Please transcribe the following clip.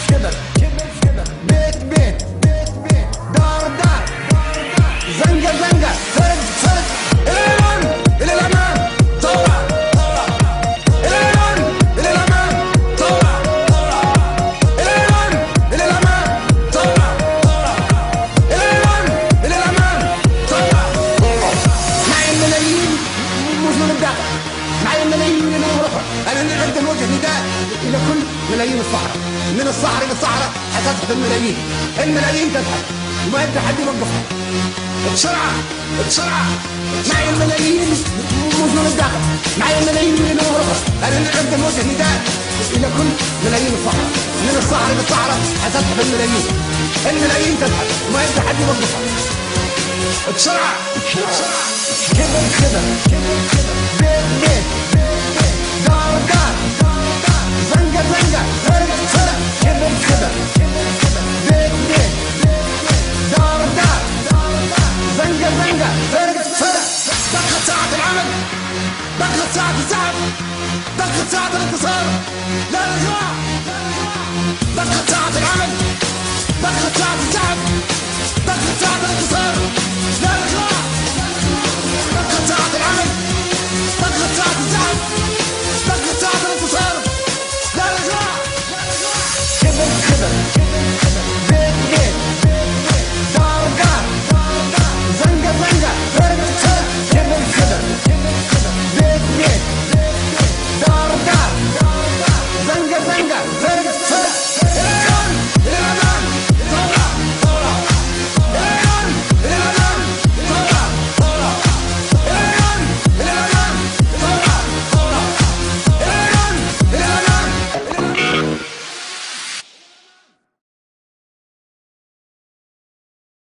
كبر بيت بيت دار دار زنقة زنقة فرد فرد الى الى الامام ثورة الى الامام ثورة الى الامام ثورة الى الامام ثورة. معي الملايين مش من الداخل، معي الملايين من الغرفة. انا نريد ان نوجه نداء الى كل ملايين الصحراء، من الصحراء الى الصحراء حتضحك الملايين تضحك وما يبدا حد يوقفها. بسرعة بسرعة معي الملايين مش من الداخل، معي الملايين من الغرفة. انا نريد ان نوجه نداء الى كل ملايين الصحراء، من الصحراء الى الصحراء حتضحك الملايين تضحك وما يبدا حد يوقفها. بسرعة بسرعة كبر بيت بيت دار دار زنقة زنقة